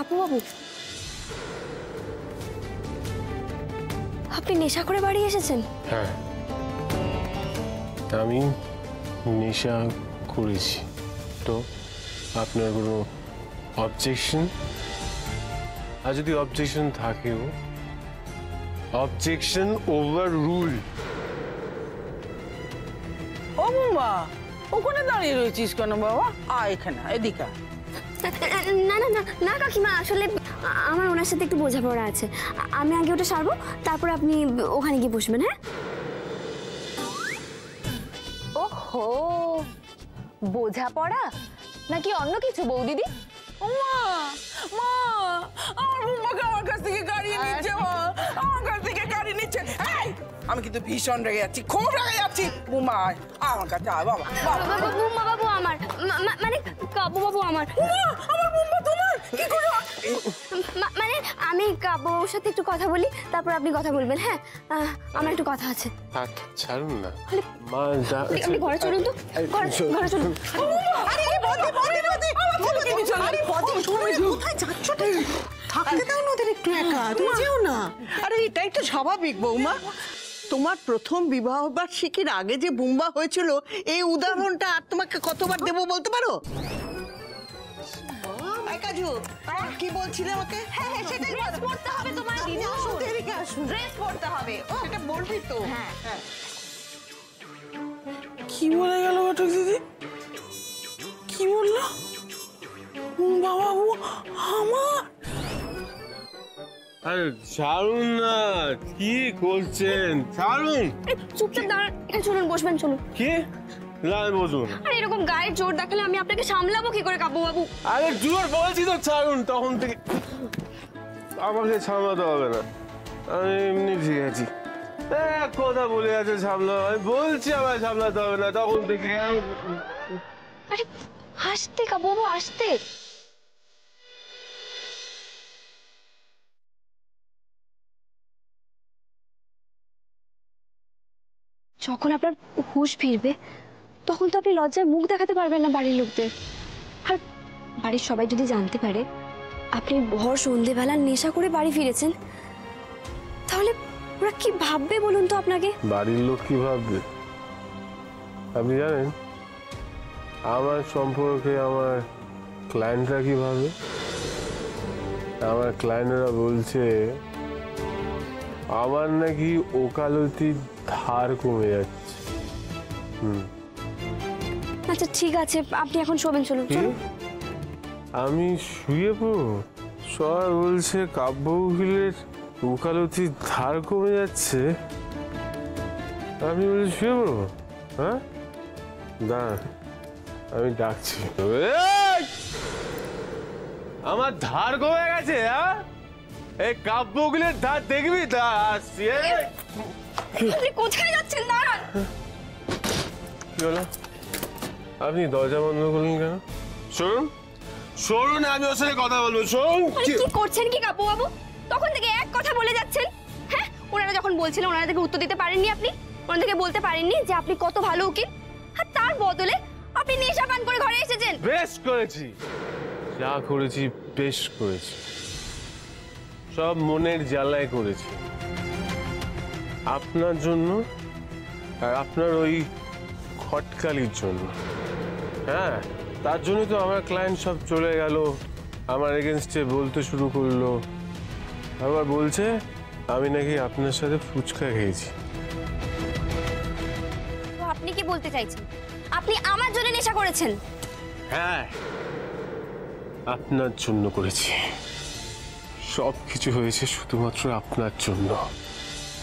কাপু বাবু, আপনি নেশা করে বাড়ি এসেছেন? হ্যাঁ, আমি নেশা করেছি। তো আপনার কোনো অবজেকশন? আর যদি অবজেকশন থাকেও, অবজেকশন ওভার রুল। ও বাবা, ওখানে দাঁড়িয়ে রয়েছিস কেন বাবা? এখানে এদিকে। না না না না কাকিমা, আসলে আমার ওনার সাথে একটু বোঝাপড়া আছে। আমি আগে ওটা সারবো, তারপর আপনি ওখানে গিয়ে বসবেন। হ্যাঁ। ওহো, বোঝাপড়া নাকি অন্য কিছু বৌদিদি? মা মা, আমার বুম্বাকে আমার কাছ থেকে গাড়ি নিচ্ছে মা, আমার কাছ থেকে গাড়ি নিচ্ছে। আমি কিন্তু ভীষণ রেগে যাচ্ছি, খুব রেগে যাচ্ছি। বুম্বা আমার কাছে আয় বাবা। বুম্বা বাবু আমার, মানে কাবু বাবু আমার। আমার বুম্বা তোমার কি করে? মানে আমি কাবু বাবুর সাথে একটু কথা বলি, তারপর আপনি কথা বলবেন। হ্যাঁ, আমার একটু কথা আছে। ছাড়ুন না মা, আপনি ঘরে চলুন তো, ঘরে চলুন। থাকতে দাও না ওদের একটু একা, তুমি যেও না। আরে এটাই তো স্বাভাবিক বৌমা। তোমার প্রথম বিবাহ বার্ষিকীর আগে যে বুম্বা হয়েছিল, এই উদাহরণটা আর তোমাকে কতবার দেবো বলতে পারো? কাজু কি বলছিলে আমাকে? হ্যাঁ সেটাই পড়তে হবে তোমার। ড্রেস পড়তে হবে, সেটা বলবি তো। হ্যাঁ। কি বলে গেল ঘটক দিদি? কি বললো? বাবা আমার? আরে ছাড়ুন না, কি করছেন? ছাড়ুন। চুপচাপ দাঁড়ান, এখানে চলুন, বসবেন, চলুন। কি লাইন বসুন? আর এরকম গায়ে জোর দেখালে আমি আপনাকে সামলাবো কি করে কাবু বাবু? আরে জোর বলছি তো, ছাড়ুন। তখন থেকে আমাকে সামলাতে হবে না, আমি এমনি ঠিক আছি। এক কথা বলে আছে সামলাতে, আমি বলছি আমার সামলাতে হবে না তখন থেকে। আরে হাসতে কাবু বাবু, আসতে। যখন আপনার হুঁশ ফিরবে, তখন তো আপনি লজ্জায় মুখ দেখাতে পারবেন না বাড়ির লোকদের। আর বাড়ির সবাই যদি জানতে পারে আপনি ভর সন্ধেবেলা নেশা করে বাড়ি ফিরেছেন, তাহলে ওরা কি ভাববে বলুন তো আপনাকে? বাড়ির লোক কি ভাববে আপনি জানেন? আমার সম্পর্কে আমার ক্লায়েন্টরা কি ভাবে? আমার ক্লায়েন্টরা বলছে আমার নাকি ওকালতির ধার কমে যাচ্ছে। আচ্ছা ঠিক আছে, আপনি এখন শোবেন, চলুন চলুন। আমি শুয়ে পড়বো? সবাই বলছে কাব্য উকিলের ওকালতির ধার কমে যাচ্ছে, আমি বলছি শুয়ে পড়বো? হ্যাঁ দাঁড়ান, আমি ডাকছি। আমার ধার কমে গেছে? হ্যাঁ, এই কাব্য উকিলের ধার দেখবি? আসছি। আপনি কোথায় যাচ্ছেন? দাঁড়ান। কি হলো? আপনি দরজা বন্ধ করলেন কেন? শুনুন শুনুন, আমি ওর সাথে কথা বলবো। শুনুন। কি করছেন কি কাবু বাবু? তখন থেকে এক কথা বলে যাচ্ছেন। হ্যাঁ, ওনারা যখন বলছিলেন ওনাদেরকে উত্তর দিতে পারেননি আপনি? ওনাদেরকে বলতে পারেননি যে আপনি কত ভালো উকিল? আর তার বদলে আপনি নেশা পান করে ঘরে এসেছেন। বেশ করেছি, যা করেছি বেশ করেছি, সব মনের জ্বালায় করেছি আপনার জন্য আর আপনার ওই খটকালির জন্য। হ্যাঁ, তার জন্য তো আমার ক্লায়েন্ট সব চলে গেল, আমার এগেনস্টে বলতে শুরু করলো, আবার বলছে আমি নাকি আপনার সাথে ফুচকা খেয়েছি। তো আপনি কি বলতে চাইছেন আপনি আমার জন্য নেশা করেছেন? হ্যাঁ, আপনার জন্য করেছি, সব কিছু হয়েছে শুধুমাত্র আপনার জন্য।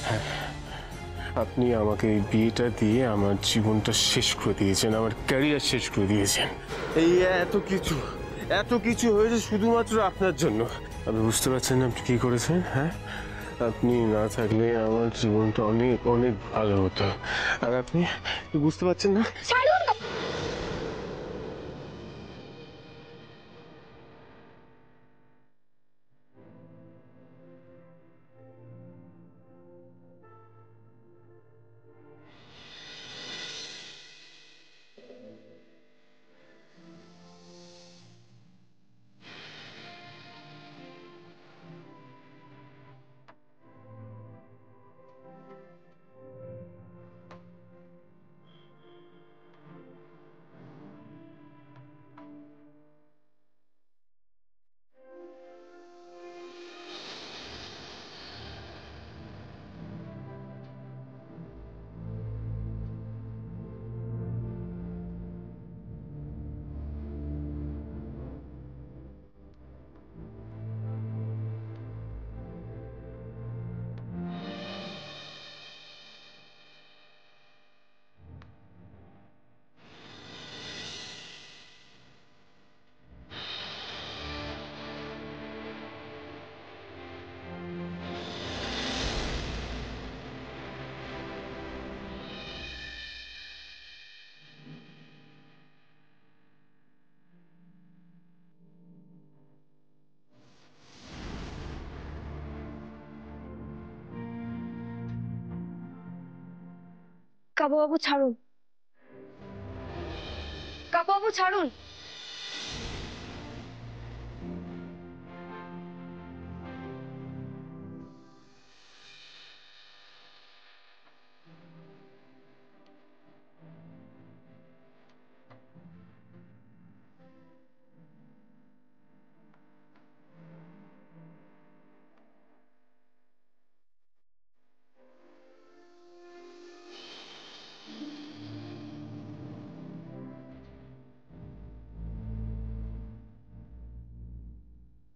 হ্যাঁ, আপনি আমাকে এই বিয়েটা দিয়ে আমার জীবনটা শেষ করে দিয়েছেন, আমার ক্যারিয়ার শেষ করে দিয়েছেন। এই এত কিছু হয়েছে শুধুমাত্র আপনার জন্য। আপনি বুঝতে পারছেন না আপনি কি করেছেন? হ্যাঁ, আপনি না থাকলে আমার জীবনটা অনেক অনেক ভালো হতো, আর আপনি বুঝতে পারছেন না। কাবুবাবু ছাড়ুন, কাবুবাবু ছাড়ুন।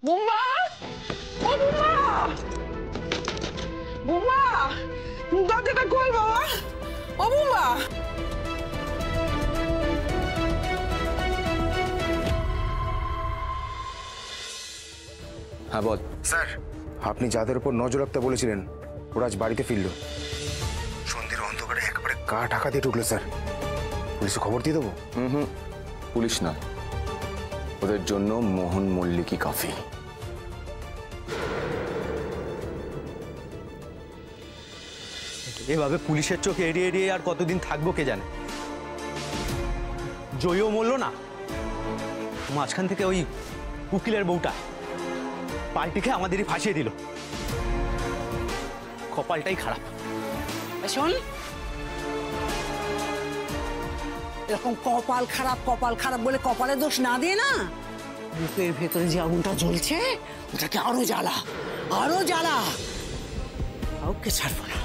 বুম্মা, ও বুম্মা, বুম্মা, দরজাটা খোল বাবা। ও বুম্মা, হ্যাঁ বল। স্যার, আপনি যাদের উপর নজর রাখতে বলেছিলেন ওরা আজ বাড়িতে ফিরল। সন্ধ্যের অন্ধকারে একেবারে গা ঢাকা দিয়ে ঢুকলো স্যার। পুলিশে খবর দিয়ে দেবো? পুলিশ না, ওদের জন্য মোহন মল্লিকই কাফি। এভাবে পুলিশের চোখ এড়িয়ে এড়িয়ে আর কতদিন থাকবো কে জানে। জয়ও মরল না, মাঝখান থেকে ওই উকিলের বউটা পাল্টি খেয়ে আমাদেরই ফাঁসিয়ে দিল। কপালটাই খারাপ। শোন, এরকম কপাল খারাপ বলে কপালে দোষ না দিয়ে না, বুকের ভেতরে যে আগুনটা জ্বলছে ওটাকে আরো জ্বালা, কাউকে ছাড়বো না,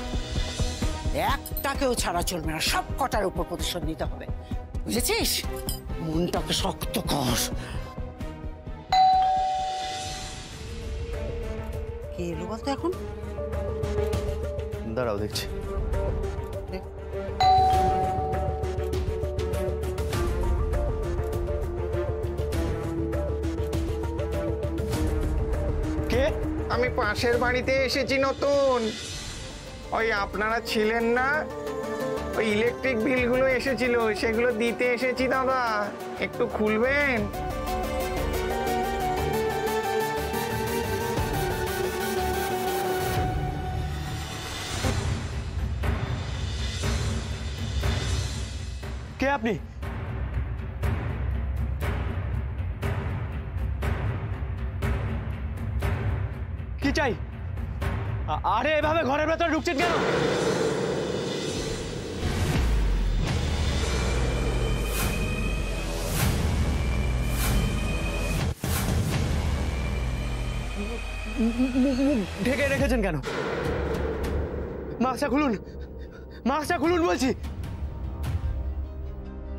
একটাকেও ছাড়া চলবে না, সব কটার উপর প্রতিশোধ নিতে হবে, বুঝেছিস? মনটাকে শক্ত কর। কে এলো বলতো এখন? দাঁড়াও দেখছি। কে? আমি পাশের বাড়িতে এসেছি নতুন। ওই আপনারা ছিলেন না, ওই ইলেকট্রিক বিলগুলো এসেছিল, সেগুলো দিতে এসেছি দাদা, একটু খুলবেন? কে আপনি? কি চাই? আরে এভাবে ঘরের ভেতরে ঢুকছেন কেন? ঢেকে রেখেছেন কেন? মাস্কটা খুলুন, মাস্কটা খুলুন বলছি।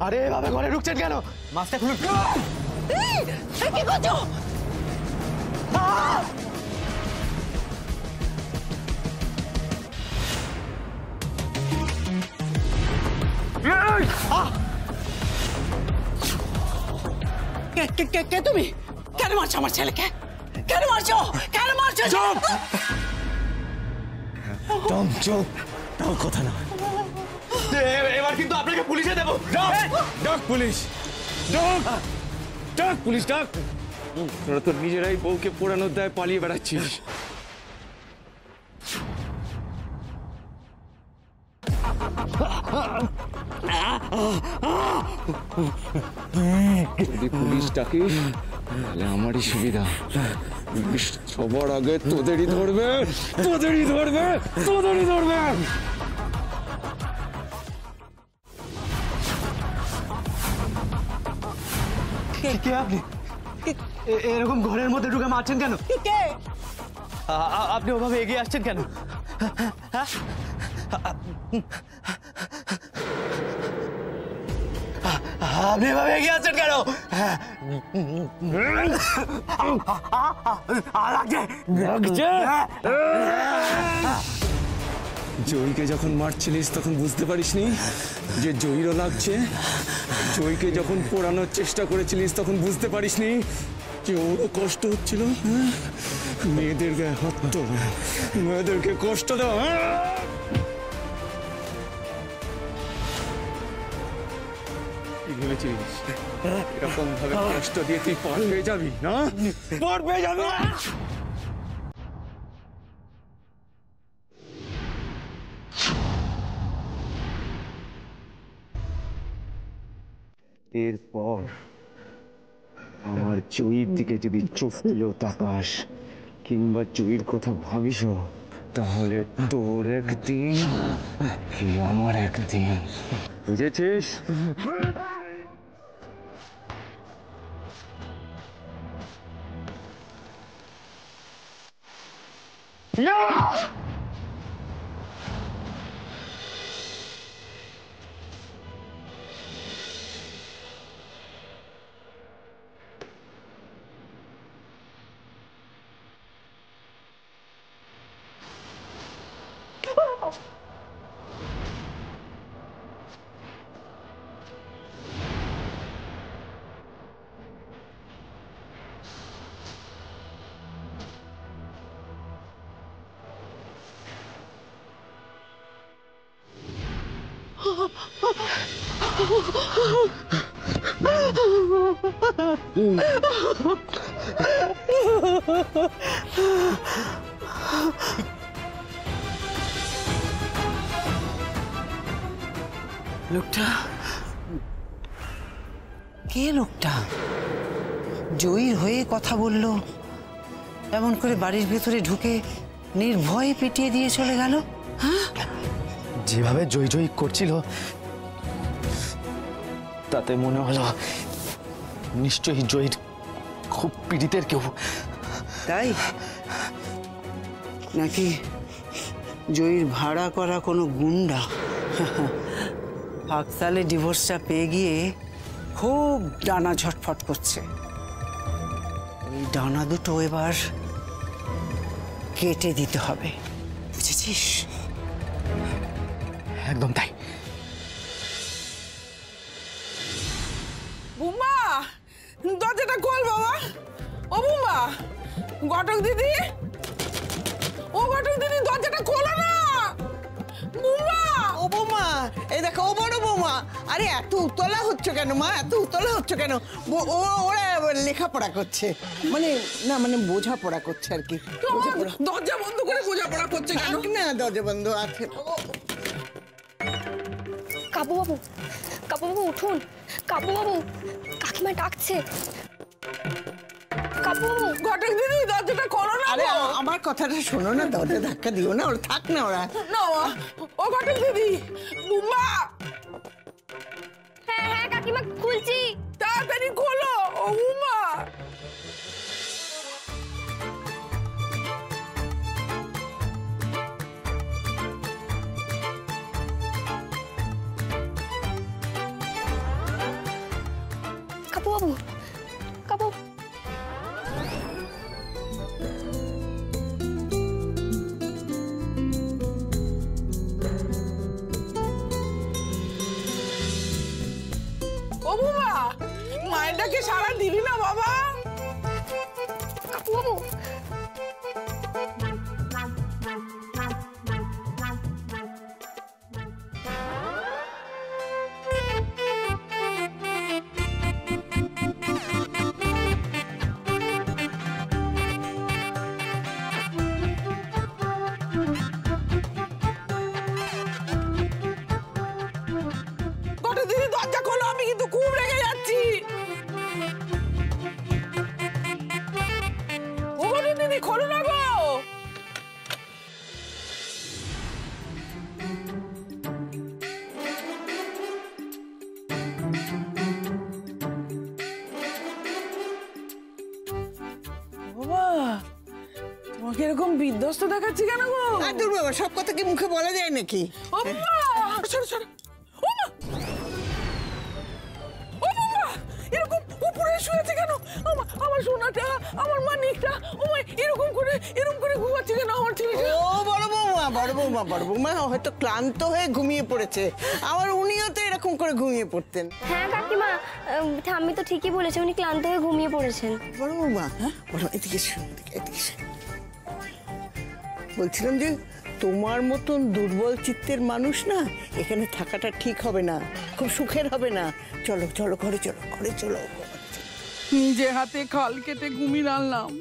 আরে এভাবে ঘরে ঢুকছেন কেন? মাস্কটা খুলুন। কি করছো? কে তুমি? কেন মারছো আমার ছেলেকে? কেন মারছো? কথা না, এবার কিন্তু আপনাকে পুলিশে দেবো। ডাক পুলিশ, ডাক পুলিশ, ডাক। তোরা তো নিজেরাই বউকে পোড়ানোর দায় পালিয়ে বেড়াচ্ছিস। যদি পুলিশ ডাকিস তাহলে আমারই সুবিধা। পুলিশ সবার আগে তোদেরই ধরবে। কে আপনি? এরকম ঘরের মধ্যে ঢুকে মারছেন কেন? কে? আপনি ওভাবে এগিয়ে আসছেন কেন? আপনি এভাবে এগিয়ে আসছেন কেন? জয়ীকে যখন মারছিলিস তখন বুঝতে পারিসনি যে জয়ীরও লাগছে? জয়ীকে যখন পোড়ানোর চেষ্টা করেছিলিস তখন বুঝতে পারিসনি যে ওরও কষ্ট হচ্ছিল? মেয়েদের গায়ে হাত তোল, মেয়েদেরকে কষ্ট দাও। কি ভেবেছিস এরকম ভাবে কষ্ট দিয়ে তুই পার পেয়ে যাবি? না, পার পেয়ে যাবি। এরপর আমার জয়ীর দিকে যদি চোখ দিলেও তাকাস কিংবা জয়ীর কথা ভাবিস তাহলে তোর একদিন কি আমার একদিন, বুঝেছিস? লোকটা কে? লোকটা জয়ীর হয়ে কথা বলল, এমন করে বাড়ির ভেতরে ঢুকে নির্ভয়ে পিটিয়ে দিয়ে চলে গেল। যেভাবে জয় জয় করছিল তাতে মনে হলো নিশ্চয়ই জয়ীর খুব পীড়িতের কেউ। তাই নাকি জয়ীর ভাড়া করা কোনো গুন্ডা ফাঁকতালে ডিভোর্সটা পেয়ে গিয়ে খুব ডানা ঝটফট করছে। এই ডানা দুটো এবার কেটে দিতে হবে, বুঝেছিস? একদম তাই। বুম্মা, দরজাটা খোল বাবা। ও বুম্মা, ঘটক দিদি, ও ঘটক দিদি, দরজাটা খোলো না। বুম্মা, ও বৌমা, এই দেখো, ও বড় বৌমা। আরে এত উতলা হচ্ছে কেন মা? এত উতলা হচ্ছে কেন? ওরা লেখাপড়া করছে, মানে না, মানে বোঝাপড়া করছে আর কি। দরজা বন্ধ করে বোঝাপড়া করছে কেন? না, দরজা বন্ধ আছে। কাবুবাবু, কাবুবাবু উঠুন। কাবুবাবু, কাকিমা ডাকছে। কাবুবাবু, ঘটক দিদি, দরজাটা খোলো না। আরে আমার কথাটা শোনো না, দরজা ধাক্কা দিও না, ওরা থাক না, ওরা না। ও ঘটক দিদি, বুম্মা। হ্যাঁ হ্যাঁ কাকিমা, খুলছি। তাড়াতাড়ি খোলো। ও বুম্মা, কাবুবাবু, কাবু। ও বুম্মা, মায়েরটাকে সারা দিবি না বাবা? কাবুবাবু, ঘটক দিদি, দরজা খোলো, আমি কিন্তু খুব রেগে যাচ্ছি। ও ঘটক দিদি, খোলো না গো। বাবা, তোমাকে এরকম বিধ্বস্ত দেখাচ্ছি কেন গো? আর দূর বাবা, সব কথা কি মুখে বলা যায় নাকি? ও বাবা, সরো সরো। ও মা, ও বাবা, এরকম উপরে শুয়ে আছে কেন? আমার সোনাটা, আমার মানিকটা, ও মা, এরকম করে ঘুমাচ্ছে কেন আমার ছেলেটা? ও বড় বৌমা, বড় বৌমা, বড় বৌমা হয়তো ক্লান্ত হয়ে ঘুমিয়ে পড়েছে। আমার উনিও তো এরকম করে ঘুমিয়ে পড়তেন। হ্যাঁ কাকিমা, ঠাম্মি তো ঠিকই বলেছে, উনি ক্লান্ত হয়ে ঘুমিয়ে পড়েছেন। বড় বৌমা, বড় এদিকে এসো, এদিকে এসো। বলছিলাম যে তোমার মতন দুর্বল চিত্তের মানুষ না এখানে থাকাটা ঠিক হবে না, খুব সুখের হবে না। চলো চলো, ঘরে চলো, ঘরে চলো। নিজে হাতে খাল কেটে কুমির আনলাম,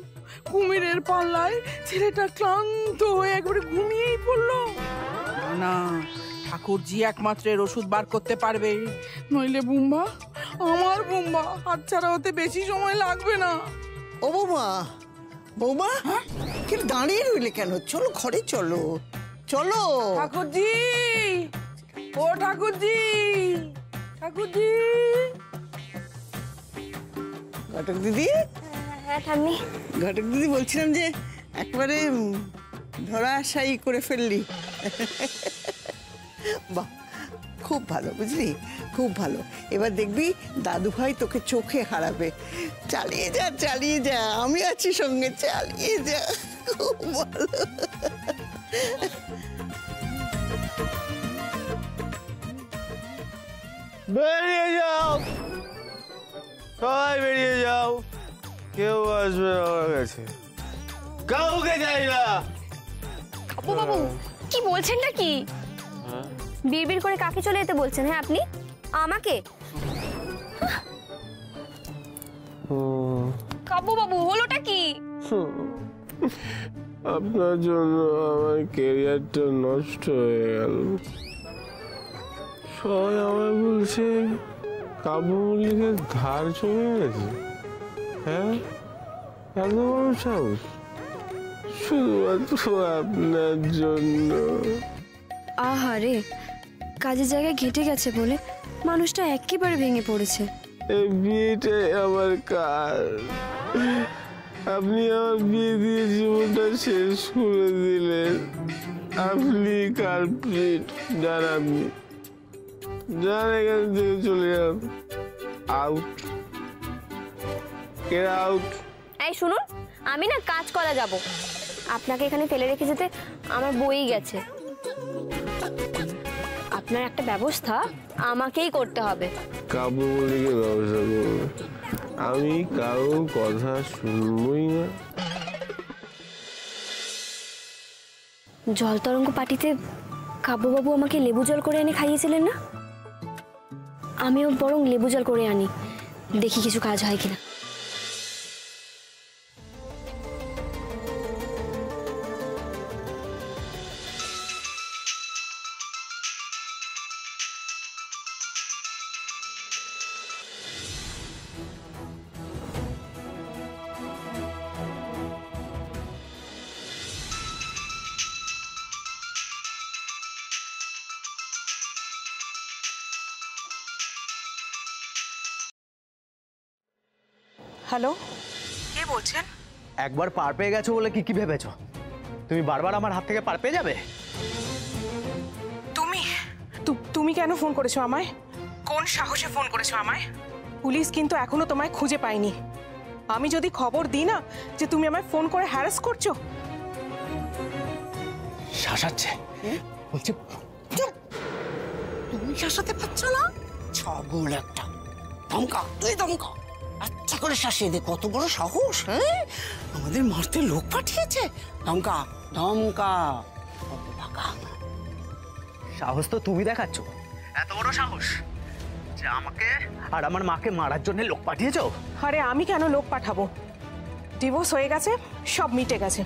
কুমিরের পাল্লায় ছেলেটা ক্লান্ত হয়ে একবারে ঘুমিয়েই পড়লো। না, ঠাকুরজি একমাত্র এর ওষুধ বার করতে পারবে, নইলে বুম্বা আমার বুম্বা হাতছাড়া হতে বেশি সময় লাগবে না। ও বৌমা, বৌমা কিন্তু দাঁড়িয়ে রইলে কেন? চলো ঘরে চলো, চলো। ঠাকুরজি, ও ঠাকুরজি, ঠাকুরজি। ঘটক দিদি, হ্যাঁ ঠাম্মি। ঘটক দিদি বলছিলাম যে একবারে ধরাশায়ী করে ফেললি। বাহ, খুব ভালো, বুঝলি, খুব ভালো। এবার দেখবি দাদু ভাই তোকে চোখে হারাবে। চালিয়ে যা, চালিয়ে যা, আমি আছি সঙ্গে, চালিয়ে যা। খুব ভালো। বেরিয়ে যাও, সবাই বেরিয়ে যাও, কেউ আসবে না আমার কাছে, কাউকে চাই না। কাব্বু বাবু কি বলছেন নাকি? বিড়বিড় করে কাকে চলে যেতে বলছেন? হ্যাঁ আপনি আমাকে? কাব্বু বাবু হলোটা কি? আপনার জন্য আমার ক্যারিয়ারটা নষ্ট হয়ে গেল। সবাই আমায় বলছে কাব্য মল্লিকের ধার জমে গেছে। হ্যাঁ, এত বড় সাহস শুধুমাত্র আপনার জন্য। আহারে, কাজের জায়গায় ঘেটে গেছে বলে মানুষটা একেবারে ভেঙে পড়েছে। এই বিয়েটাই আমার কাজ। আপনি আমার বিয়ে দিয়ে জীবনটা শেষ করে দিলেন। আপনি কালপ্রিট, যান আপনি, যান এখান থেকে, চলে যান। Out, get out. এই শুনুন, আমি না কাজ করা যাব, আপনাকে এখানে ফেলে রেখে যেতে আমার বই গেছে। আপনার একটা ব্যবস্থা আমাকেই করতে হবে। কাব্য মল্লিকের ব্যবস্থা করবে, আমি কারোর কথা শুনবই না। জল তরঙ্গ পার্টিতে কাব্যবাবু আমাকে লেবু জল করে এনে খাইয়েছিলেন না? আমিও বরং লেবু জল করে আনি, দেখি কিছু কাজ হয় কিনা। হ্যালো, কে বলছেন? একবার পার পেয়ে গেছো বলে কি কি ভেবেছো? তুমি বারবার আমার হাত থেকে পার পেয়ে যাবে? তুমি কেন ফোন করেছো আমায়? কোন সাহসে ফোন করেছো আমায়? পুলিশ কিন্তু এখনো তোমায় খুঁজে পায়নি। আমি যদি খবর দিই না যে তুমি আমায় ফোন করে হ্যারাস করছো। শাসাচ্ছে, বলছে তুমি শাসাতে পারছো না? ছাগল একটা, ধমকা, তুই ধমকা, আচ্ছা করে শাসিয়ে দে। কত বড় সাহস! হ্যাঁ, আমাদের মারতে লোক পাঠিয়েছে। ধমকা, ধমকা, সাহস তো তুমি দেখাচ্ছ। এত বড় সাহস যে আমাকে আর আমার মাকে মারার জন্য লোক পাঠিয়েছো? আরে আমি কেন লোক পাঠাবো? ডিভোর্স হয়ে গেছে, সব মিটে গেছে।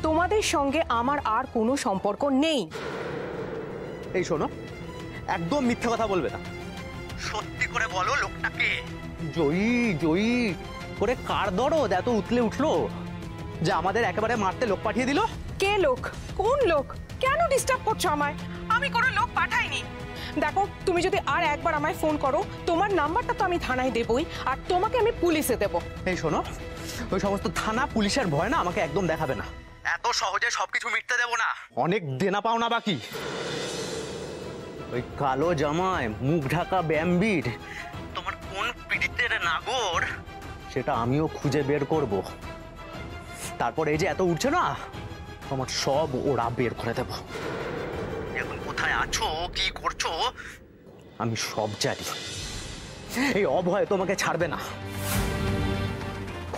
তোমাদের সঙ্গে আমার আর কোনো সম্পর্ক নেই। এই শোনো, একদম মিথ্যে কথা বলবে না, সত্যি করে বলো লোকটাকে। জয়ী জয়ী করে কার দরদ এত উতলে উঠলো যে আমাদের একেবারে মারতে লোক পাঠিয়ে দিল? কে লোক? কোন লোক? কেন ডিস্টার্ব করছো আমায়? আমি কোনো লোক পাঠাইনি। দেখো, তুমি যদি আর একবার আমায় ফোন করো, তোমার নাম্বারটা তো আমি থানায় দেবই, আর তোমাকে আমি পুলিশে দেব। এই শোনো, ওই সমস্ত থানা পুলিশের ভয় না আমাকে একদম দেখাবে না। এত সহজে সবকিছু মিটতে দেব না, অনেক দেনা পাওনা বাকি। ওই কালো জামায় মুখ ঢাকা ব্যাম্বির তোমার কোন পীড়িতের নাগর সেটা আমিও খুঁজে বের করব। তারপর এই যে এত উঠছে না, তোমার সব ওরা বের করে দেব। এখন কোথায় আছো, কি করছো, আমি সব জানি। এই অভয় তোমাকে ছাড়বে না,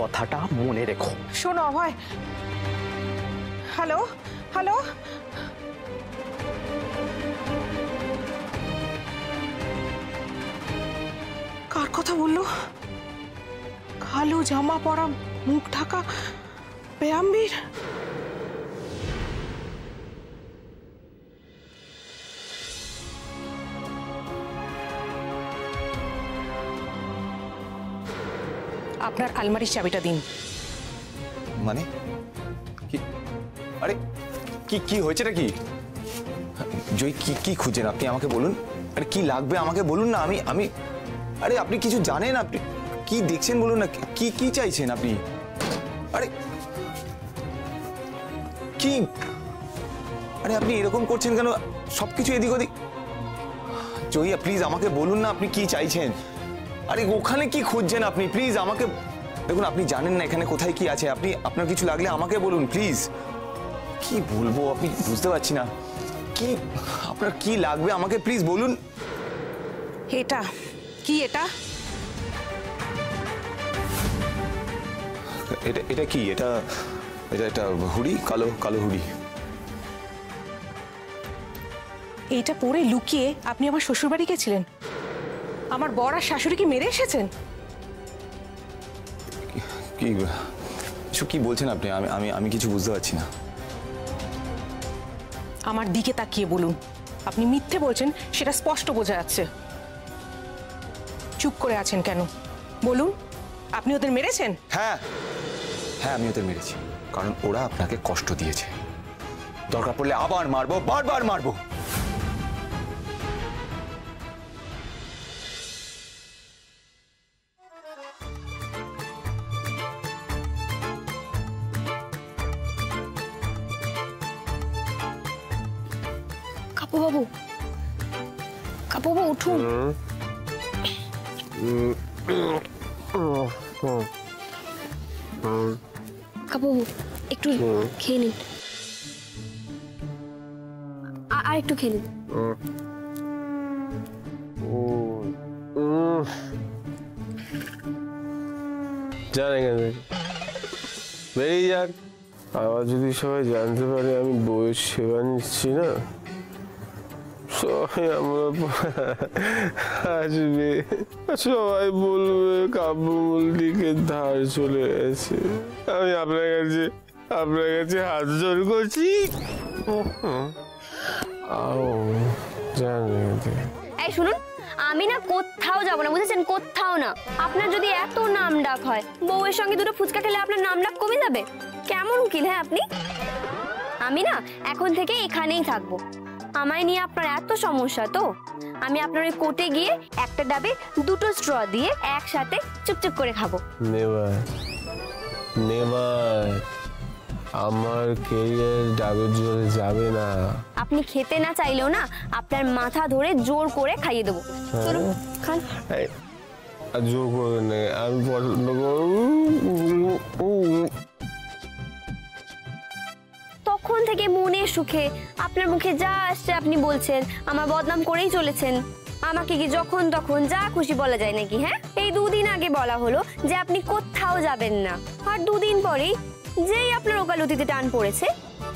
কথাটা মনে রেখো। শোনো অভয়, হ্যালো হ্যালো, কার কথা বললো? কালো জামা পরা, মুখ ঢাকা ব্যায়ামবীর। আপনার আলমারির চাবিটা দিন। মানে কি? আরে কি কি হয়েছেটা কি? জয়, কি কি খুঁজেন আপনি আমাকে বলুন। আরে কি লাগবে আমাকে বলুন না। আমি আমি আরে আপনি কিছু জানেন? আপনি কি দেখছেন বলুন না। কি কি চাইছেন আপনি? আরে কি, আরে আপনি এরকম করছেন কেন? সবকিছু এদিক ওদিক। জয়িয়া প্লিজ আমাকে বলুন না আপনি কি চাইছেন। আরে ওখানে কি খুঁজছেন আপনি? প্লিজ আমাকে দেখুন, আপনি জানেন না এখানে কোথায় কি আছে। আপনি আপনার কিছু লাগলে আমাকে বলুন প্লিজ। কি বলবো আপনি বুঝতে পারছি না। কি আপনার কি লাগবে আমাকে প্লিজ বলুন। এটা কি? এটা এটা এটা কি? এটা এটা একটা হুডি, কালো কালো হুডি। এইটা পরে লুকিয়ে আপনি আমার শ্বশুর বাড়ি গেছিলেন? আমার বর আর শাশুড়িকে মেরে এসেছেন? কি এসব কি বলছেন আপনি? আমি আমি আমি কিছু বুঝতে পারছি না। আমার দিকে তাকিয়ে বলুন। আপনি মিথ্যে বলছেন সেটা স্পষ্ট বোঝা যাচ্ছে। চুপ করে আছেন কেন? বলুন, আপনি ওদের মেরেছেন? হ্যাঁ হ্যাঁ, আমি ওদের মেরেছি, কারণ ওরা আপনাকে কষ্ট দিয়েছে। দরকার পড়লে আবার মারবো, বারবার মারবো। কাপুবাবু, কাপুবাবু উঠুন। কাপুবাবু একটু খেয়ে নিন, আর একটু খেয়ে নিন। জান এখান থেকে বেরিয়ে যাক। আবার যদি সবাই জানতে পারে আমি বউয়ের সেবা নিচ্ছি না, সবাই আমার আসবে, সবাই বলবে কাব্যমল্লিকের ধার চলে গেছে। আমি আপনার কাছে হাত জোর করছি। এই শুনুন, আমি না কোথাও যাবো না, বুঝেছেন? কোথাও না। আপনার যদি এত নাম ডাক হয়, বউয়ের সঙ্গে দুটো ফুচকা খেলে আপনার নাম ডাক কমে যাবে? কেমন উকিল হ্যাঁ আপনি? আমি না এখন থেকে এখানেই থাকবো। আমায় নিয়ে আপনার এত সমস্যা তো আমি আপনার ওই কোর্টে গিয়ে একটা ডাবে দুটো স্ট্র দিয়ে একসাথে চুপচুপ করে খাবো। নেভার নেভার, আমার কেরিয়ার ডাবের জোরে যাবে না। আপনি খেতে না চাইলেও না আপনার মাথা ধরে জোর করে খাইয়ে দেবো। চলুন খান। জোর করবেন না, আমি পছন্দ করব। তখন থেকে মনের সুখে আপনার মুখে যা আসছে আপনি বলছেন, আমার বদনাম করেই চলেছেন। আমাকে কি যখন তখন যা খুশি বলা যায় নাকি? হ্যাঁ, এই দুদিন আগে বলা হলো যে আপনি কোথাও যাবেন না, আর দুদিন পরেই যেই আপনার ওকালতিতে টান পড়েছে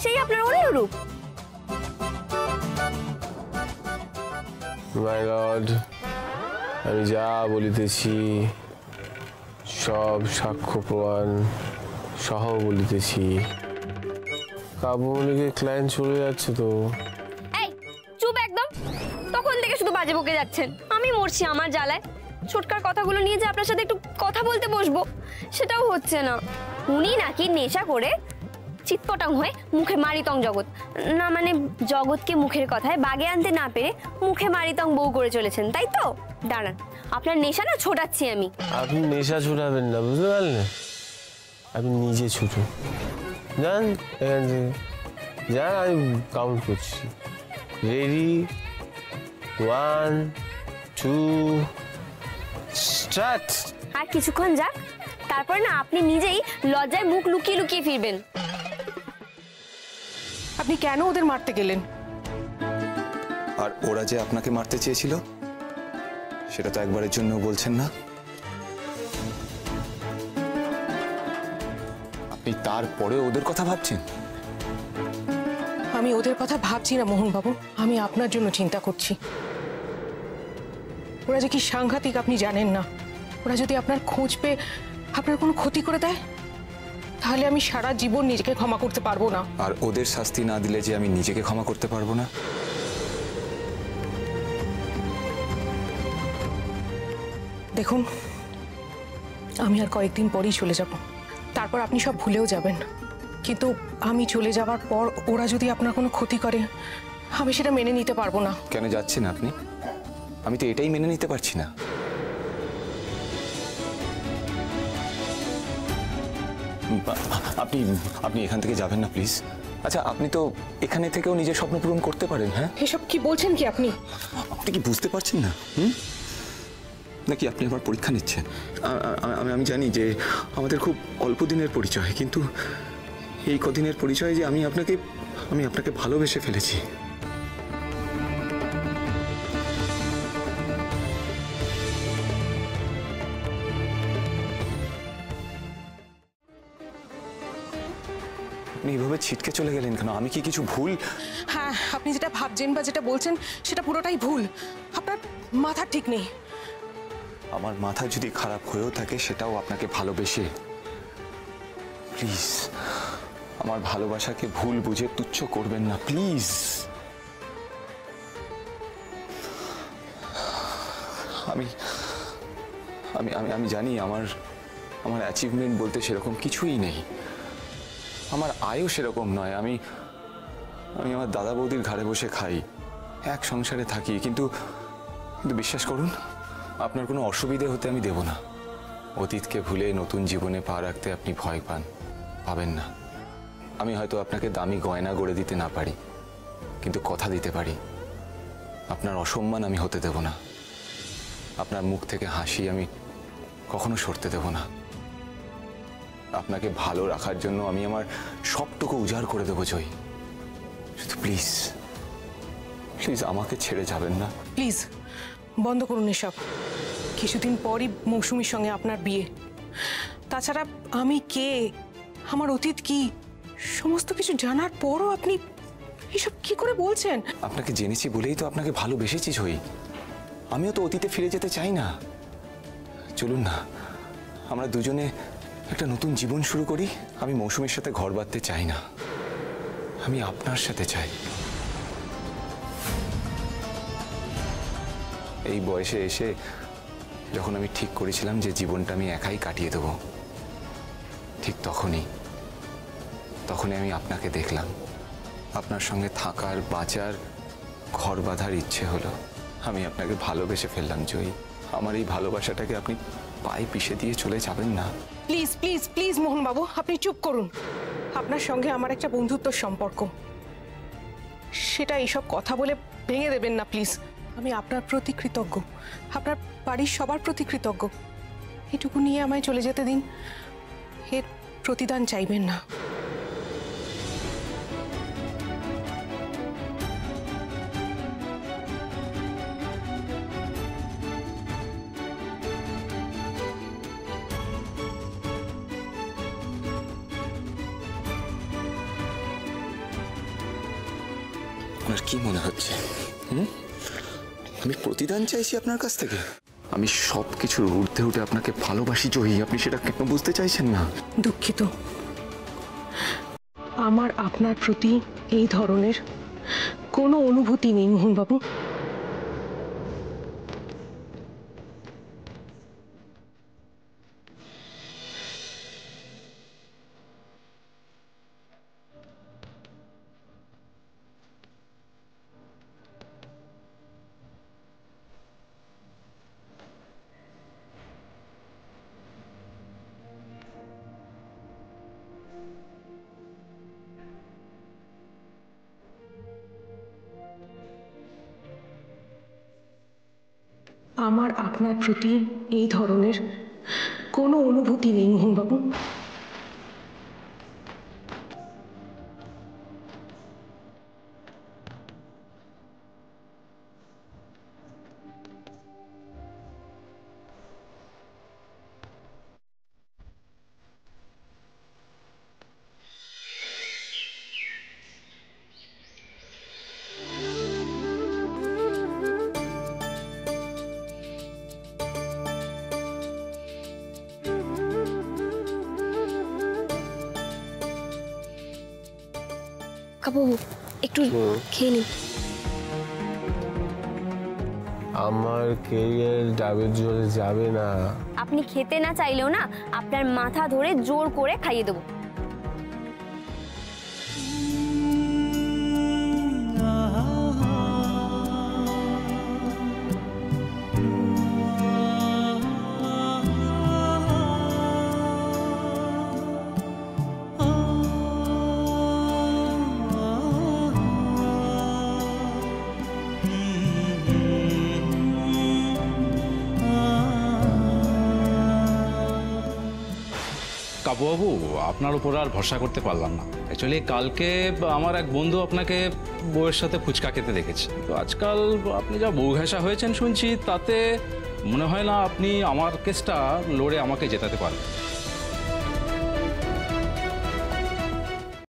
সেই আপনার অন্য রূপ। মাই লর্ড, আমি যা বলিতেছি সব সাক্ষ্য প্রমাণ সহ বলিতেছি। কাব্যমল্লিকের ক্লায়েন্ট চলে যাচ্ছে তো। এই চুপ একদম! তখন থেকে শুধু বাজে বকে যাচ্ছেন। আমি মরছি আমার জ্বালায়। ছোটকার কথাগুলো নিয়ে যে আপনার সাথে একটু কথা বলতে বসবো সেটাও হচ্ছে না। উনি নাকি নেশা করে চিৎপটাং হয়ে মুখে মারিতং জগৎ, না মানে জগৎকে মুখের কথায় বাগে আনতে না পেরে মুখে মারিতং বউ করে চলেছেন, তাই তো? দাঁড়ান, আপনার নেশা না ছোটাচ্ছি আমি। আপনি নেশা ছুটাবেন না, বুঝতে পারলেন? আপনি নিজে ছুটুন, যান এখান থেকে যান। আমি কাউন্ট করছি। Ready, 1 2 start. আর কিছুক্ষণ যাক, তারপর না আপনি নিজেই লজ্জায় মুখ লুকিয়ে লুকিয়ে ফিরবেন। আপনি কেন ওদের মারতে গেলেন? আর ওরা যে আপনাকে মারতে চেয়েছিল সেটা তো একবারের জন্য বলছেন না। আপনি তারপরে ওদের কথা ভাবছেন? আমি ওদের কথা ভাবছি না মোহনবাবু, আমি আপনার জন্য চিন্তা করছি। ওরা যে কি সাংঘাতিক আপনি জানেন না। ওরা যদি আপনার খোঁজ পেয়ে আপনার কোনো ক্ষতি করে দেয়, তাহলে আমি সারা জীবন নিজেকে ক্ষমা করতে পারবো না। আর ওদের শাস্তি না দিলে যে আমি নিজেকে ক্ষমা করতে পারবো না। দেখুন, আমি আর কয়েকদিন পরেই চলে যাব, তারপর আপনি সব ভুলেও যাবেন। কিন্তু আমি চলে যাবার পর ওরা যদি আপনার কোনো ক্ষতি করে, আমি সেটা মেনে নিতে পারবো না। কেন যাচ্ছেন আপনি? আমি তো এটাই মেনে নিতে পারছি না। আপনি আপনি এখান থেকে যাবেন না প্লিজ। আচ্ছা, আপনি তো এখানে থেকেও নিজের স্বপ্ন পূরণ করতে পারেন। হ্যাঁ, এসব কি বলছেন কি আপনি? আপনি কি বুঝতে পারছেন না? নাকি আপনি আমার পরীক্ষা নিচ্ছেন? আমি জানি যে আমাদের খুব অল্প দিনের পরিচয়, কিন্তু এই কদিনের পরিচয় যে আমি আপনাকে ভালোবেসে ফেলেছি। আপনি এইভাবে ছিটকে চলে গেলেন কেন? আমি কি কিছু ভুল? হ্যাঁ, আপনি যেটা ভাবছেন বা যেটা বলছেন সেটা পুরোটাই ভুল। আপনার মাথা ঠিক নেই। আমার মাথা যদি খারাপ হয়েও থাকে সেটাও আপনাকে ভালোবেসে। প্লিজ আমার ভালোবাসাকে ভুল বুঝে তুচ্ছ করবেন না প্লিজ। আমি আমি আমি জানি আমার অ্যাচিভমেন্ট বলতে সেরকম কিছুই নেই, আমার আয়ও সেরকম নয়। আমি আমার দাদা বৌদির ঘাড়ে বসে খাই, এক সংসারে থাকি, কিন্তু বিশ্বাস করুন আপনার কোনো অসুবিধে হতে আমি দেব না। অতীতকে ভুলে নতুন জীবনে পা রাখতে আপনি ভয় পাবেন না। আমি হয়তো আপনাকে দামি গয়না গড়ে দিতে না পারি, কিন্তু কথা দিতে পারি আপনার অসম্মান আমি হতে দেব না। আপনার মুখ থেকে হাসি আমি কখনো সরতে দেব না। আপনাকে ভালো রাখার জন্য আমি আমার সবটুকু উজাড় করে দেবো জয়ী। শুধু প্লিজ প্লিজ আমাকে ছেড়ে যাবেন না। প্লিজ বন্ধ করুন এসব। কিছুদিন পরই মৌসুমীর সঙ্গে আপনার বিয়ে। তাছাড়া আমি কে, আমার অতীত কি, সমস্ত কিছু জানার পরও আপনি এসব কি করে বলছেন? আপনাকে জেনেছি বলেই তো আপনাকে ভালোবেসেছি জয়ী। আমিও তো অতীতে ফিরে যেতে চাই না। চলুন না, আমরা দুজনে একটা নতুন জীবন শুরু করি। আমি মৌসুমীর সাথে ঘর বাঁধতে চাই না, আমি আপনার সাথে চাই। এই বয়সে এসে যখন আমি ঠিক করেছিলাম যে জীবনটা আমি একাই কাটিয়ে দেব, ঠিক তখনই আমি আপনাকে দেখলাম। আপনার সঙ্গে থাকার, বাঁচার, ঘর বাঁধার ইচ্ছে হলো। আমি আপনাকে ভালোবেসে ফেললাম জয়ী। আমার এই ভালোবাসাটাকে আপনি পায়ে পিষে দিয়ে চলে যাবেন না। প্লিজ প্লিজ প্লিজ মোহনবাবু, আপনি চুপ করুন। আপনার সঙ্গে আমার একটা বন্ধুত্বর সম্পর্ক, সেটা এইসব কথা বলে ভেঙে দেবেন না প্লিজ। আমি আপনার প্রতি কৃতজ্ঞ, আপনার বাড়ির সবার প্রতি কৃতজ্ঞ। এটুকু নিয়ে আমায় চলে যেতে দিন, এর প্রতিদান চাইবেন না। আপনার কি মনে হচ্ছে আমি প্রতিদান চাইছি আপনার কাছ থেকে? আমি সব কিছুর ঊর্ধ্বে উঠে আপনাকে ভালোবাসি জয়ী। আপনি সেটা কেন বুঝতে চাইছেন না? দুঃখিত, আমার আপনার প্রতি এই ধরনের কোনো অনুভূতি নেই মোহনবাবু। আমার আপনার প্রতি এই ধরনের কোনো অনুভূতি নেই মোহনবাবু। কাকু একটু খেয়ে নিন। আমার কেরিয়ার ডাবের জলে যাবে না। আপনি খেতে না চাইলেও না আপনার মাথা ধরে জোর করে খাইয়ে দেবো। কাবুবাবু, আপনার উপর আর ভরসা করতে পারলাম না। অ্যাকচুয়ালি কালকে আমার এক বন্ধু আপনাকে বউয়ের সাথে ফুচকা খেতে দেখেছে। তো আজকাল আপনি যা বউ ঘেঁষা হয়েছেন শুনছি, তাতে মনে হয় না আপনি আমার কেসটা লড়ে আমাকে জেতাতে পারবেন।